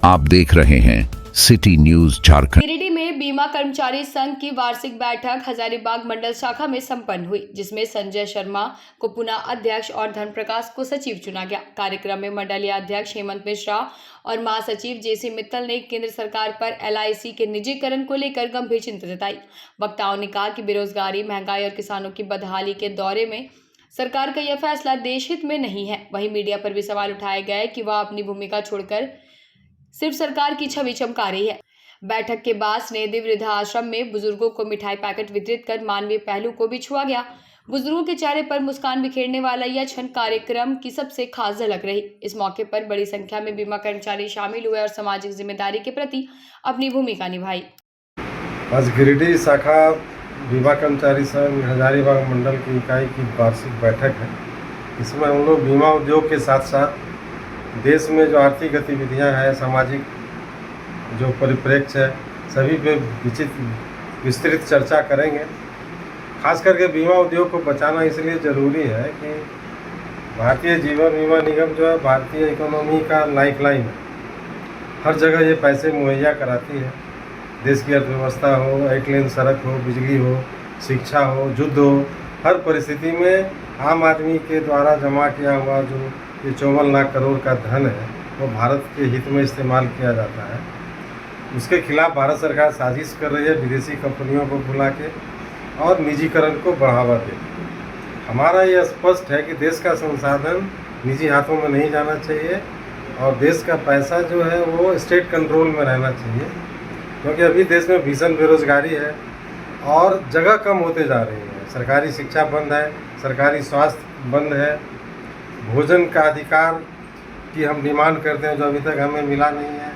आप देख रहे हैं सिटी न्यूज झारखंड। गिरिडीह में बीमा कर्मचारी संघ की वार्षिक बैठक हजारीबाग मंडल शाखा में संपन्न हुई, जिसमें संजय शर्मा को पुनः अध्यक्ष और धर्म प्रकाश को सचिव चुना गया। कार्यक्रम में मंडलीय अध्यक्ष हेमंत मिश्रा और महासचिव जेसी मित्तल ने केंद्र सरकार पर LIC के निजीकरण को लेकर गंभीर चिंता जताई। वक्ताओं ने कहा कि बेरोजगारी, महंगाई और किसानों की बदहाली के दौरे में सरकार का यह फैसला देश हित में नहीं है। वहीं मीडिया पर भी सवाल उठाए गए कि वह अपनी भूमिका छोड़कर सिर्फ सरकार की छवि चमका रही है। बैठक के बाद स्नेहदेव वृद्धाश्रम में बुजुर्गों को मिठाई पैकेट वितरित कर मानवीय पहलू को भी छुआ गया। बुजुर्गों के चेहरे पर मुस्कान बिखेरने वाला यह क्षण कार्यक्रम की सबसे खास झलक रही। इस मौके पर बड़ी संख्या में बीमा कर्मचारी शामिल हुए और सामाजिक जिम्मेदारी के प्रति अपनी भूमिका निभाई। आज गिरिडीह शाखा बीमा कर्मचारी संघ हजारीबाग मंडल की इकाई की वार्षिक बैठक है। इसमें हम लोग बीमा उद्योग के साथ साथ देश में जो आर्थिक गतिविधियां हैं, सामाजिक जो परिप्रेक्ष्य है, सभी पे विस्तृत चर्चा करेंगे। खास करके बीमा उद्योग को बचाना इसलिए ज़रूरी है कि भारतीय जीवन बीमा निगम जो है भारतीय इकोनॉमी का लाइफलाइन है। हर जगह ये पैसे मुहैया कराती है। देश की अर्थव्यवस्था हो, 8 लेन सड़क हो, बिजली हो, शिक्षा हो, युद्ध हो, हर परिस्थिति में आम आदमी के द्वारा जमा किया हुआ जो ये 54 लाख करोड़ का धन है वो भारत के हित में इस्तेमाल किया जाता है। उसके खिलाफ भारत सरकार साजिश कर रही है विदेशी कंपनियों को बुला के और निजीकरण को बढ़ावा दे। हमारा ये स्पष्ट है कि देश का संसाधन निजी हाथों में नहीं जाना चाहिए और देश का पैसा जो है वो स्टेट कंट्रोल में रहना चाहिए, क्योंकि अभी देश में भीषण बेरोजगारी है और जगह कम होते जा रही है। सरकारी शिक्षा बंद है, सरकारी स्वास्थ्य बंद है, भोजन का अधिकार की हम डिमांड करते हैं जो अभी तक हमें मिला नहीं है।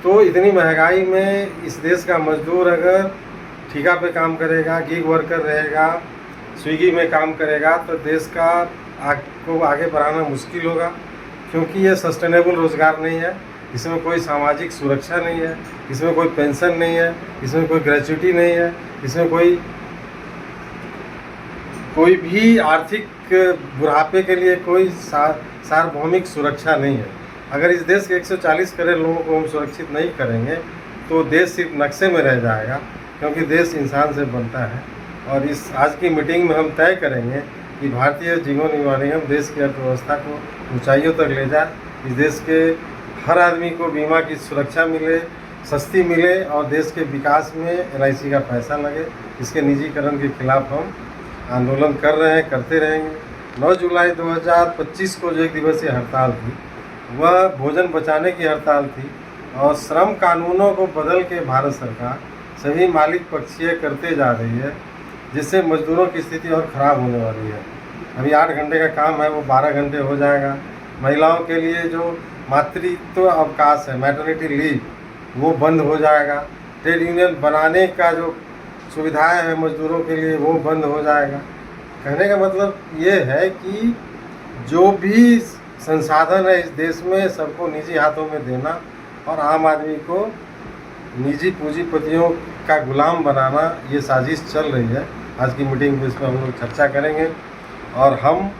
तो इतनी महंगाई में इस देश का मजदूर अगर ठेका पे काम करेगा, गिग वर्कर रहेगा, स्विगी में काम करेगा तो देश को आगे बढ़ाना मुश्किल होगा, क्योंकि ये सस्टेनेबल रोज़गार नहीं है। इसमें कोई सामाजिक सुरक्षा नहीं है, इसमें कोई पेंशन नहीं है, इसमें कोई ग्रेच्युटी नहीं है, इसमें कोई भी आर्थिक बुढ़ापे के लिए कोई सार्वभौमिक सुरक्षा नहीं है। अगर इस देश के 140 करोड़ लोगों को हम सुरक्षित नहीं करेंगे तो देश सिर्फ नक्शे में रह जाएगा, क्योंकि देश इंसान से बनता है। और इस आज की मीटिंग में हम तय करेंगे कि भारतीय जीवन बीमा निगम देश की अर्थव्यवस्था को ऊंचाइयों तक ले जाए। इस देश के हर आदमी को बीमा की सुरक्षा मिले, सस्ती मिले और देश के विकास में LIC का पैसा लगे। इसके निजीकरण के खिलाफ हम आंदोलन कर रहे हैं, करते रहेंगे। 9 जुलाई 2025 को जो 1 दिवसीय हड़ताल थी वह भोजन बचाने की हड़ताल थी और श्रम कानूनों को बदल के भारत सरकार सभी मालिक पक्षीय करते जा रही है, जिससे मजदूरों की स्थिति और ख़राब होने वाली है। अभी 8 घंटे का काम है वो 12 घंटे हो जाएगा। महिलाओं के लिए जो मातृत्व अवकाश है, मैटरनिटी लीव, वो बंद हो जाएगा। ट्रेड यूनियन बनाने का जो सुविधाएं हैं मजदूरों के लिए वो बंद हो जाएगा। कहने का मतलब ये है कि जो भी संसाधन है इस देश में सबको निजी हाथों में देना और आम आदमी को निजी पूंजीपतियों का गुलाम बनाना, ये साजिश चल रही है। आज की मीटिंग में इस पर हम लोग चर्चा करेंगे और हम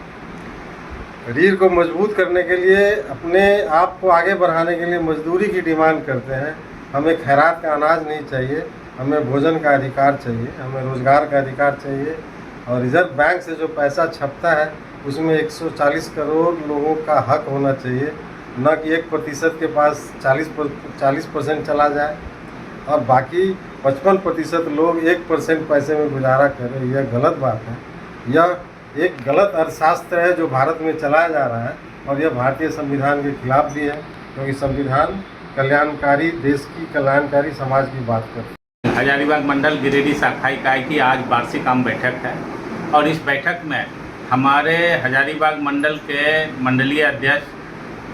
रीढ़ को मजबूत करने के लिए, अपने आप को आगे बढ़ाने के लिए मजदूरी की डिमांड करते हैं। हमें खैरात का अनाज नहीं चाहिए, हमें भोजन का अधिकार चाहिए, हमें रोज़गार का अधिकार चाहिए। और रिजर्व बैंक से जो पैसा छपता है उसमें 140 करोड़ लोगों का हक होना चाहिए, न कि 1% के पास 40% चला जाए और बाकी 55% लोग 1% पैसे में गुजारा करें। यह गलत बात है। यह एक गलत अर्थशास्त्र है जो भारत में चलाया जा रहा है और यह भारतीय संविधान के खिलाफ भी है, क्योंकि संविधान कल्याणकारी, देश की कल्याणकारी समाज की बात करता है। हजारीबाग मंडल गिरिडीह शाखा इकाई की आज वार्षिक आम बैठक है और इस बैठक में हमारे हजारीबाग मंडल के मंडलीय अध्यक्ष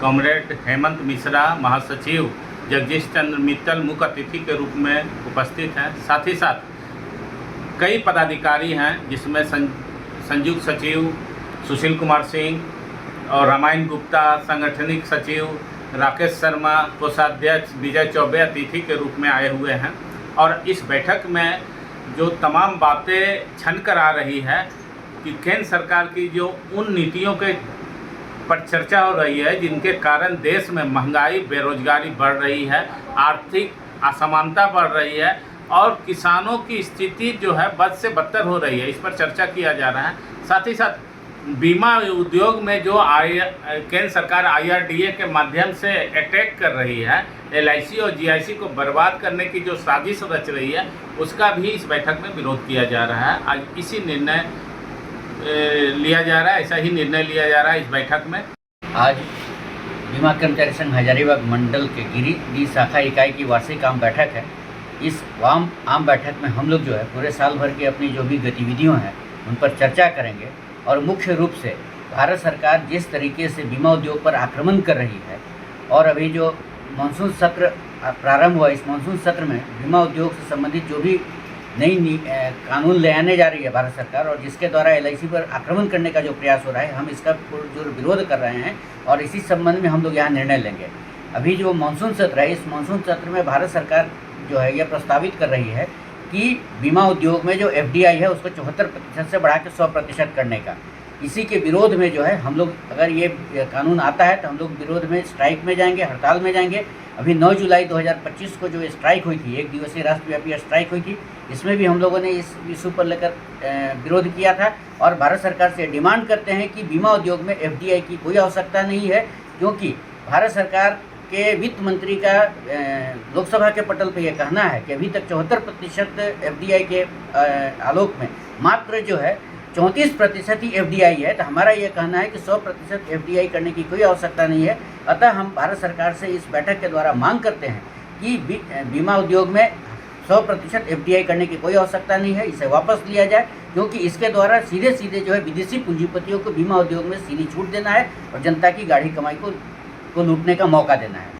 कॉमरेड हेमंत मिश्रा, महासचिव जगदीश चंद्र मित्तल मुख्य अतिथि के रूप में उपस्थित हैं। साथ ही साथ कई पदाधिकारी हैं, जिसमें संयुक्त सचिव सुशील कुमार सिंह और रामायण गुप्ता, संगठनिक सचिव राकेश शर्मा, कोषाध्यक्ष विजय चौबे अतिथि के रूप में आए हुए हैं। और इस बैठक में जो तमाम बातें छन कर आ रही है कि केंद्र सरकार की जो उन नीतियों के पर चर्चा हो रही है, जिनके कारण देश में महंगाई, बेरोजगारी बढ़ रही है, आर्थिक असमानता बढ़ रही है और किसानों की स्थिति जो है बद से बदतर हो रही है। इस पर चर्चा किया जा रहा है। साथ ही साथ बीमा उद्योग में जो केंद्र सरकार IRDA के माध्यम से अटैक कर रही है, LIC और GIC को बर्बाद करने की जो साजिश रच रही है, उसका भी इस बैठक में विरोध किया जा रहा है। आज इसी निर्णय लिया जा रहा है, ऐसा ही निर्णय लिया जा रहा है इस बैठक में। आज बीमा कर्मचारी संघ हजारीबाग मंडल के गिरिडीह शाखा इकाई की वार्षिक आम बैठक है। इस आम बैठक में हम लोग जो है पूरे साल भर की अपनी जो भी गतिविधियों हैं उन पर चर्चा करेंगे और मुख्य रूप से भारत सरकार जिस तरीके से बीमा उद्योग पर आक्रमण कर रही है और अभी जो मानसून सत्र प्रारंभ हुआ, इस मानसून सत्र में बीमा उद्योग से संबंधित जो भी नई कानून ले आने जा रही है भारत सरकार और जिसके द्वारा LIC पर आक्रमण करने का जो प्रयास हो रहा है, हम इसका जो विरोध कर रहे हैं और इसी संबंध में हम लोग यहाँ निर्णय लेंगे। अभी जो मानसून सत्र है, इस मानसून सत्र में भारत सरकार जो है यह प्रस्तावित कर रही है कि बीमा उद्योग में जो FDI है उसको 74% से बढ़ा के 100% करने का। इसी के विरोध में जो है हम लोग, अगर ये कानून आता है तो हम लोग विरोध में स्ट्राइक में जाएंगे, हड़ताल में जाएंगे। अभी 9 जुलाई 2025 को जो स्ट्राइक हुई थी, एक दिवसीय राष्ट्रव्यापी स्ट्राइक हुई थी, इसमें भी हम लोगों ने इस इशू पर लेकर विरोध किया था और भारत सरकार से डिमांड करते हैं कि बीमा उद्योग में FDI की कोई आवश्यकता नहीं है, क्योंकि भारत सरकार के वित्त मंत्री का लोकसभा के पटल पर यह कहना है कि अभी तक 74% FDI के आलोक में मात्र जो है 34% ही FDI है। तो हमारा ये कहना है कि 100% FDI करने की कोई आवश्यकता नहीं है। अतः हम भारत सरकार से इस बैठक के द्वारा मांग करते हैं कि बीमा उद्योग में 100% FDI करने की कोई आवश्यकता नहीं है, इसे वापस लिया जाए, क्योंकि इसके द्वारा सीधे सीधे जो है विदेशी पूंजीपतियों को बीमा उद्योग में सीधी छूट देना है और जनता की गाढ़ी कमाई को लूटने का मौका देना है।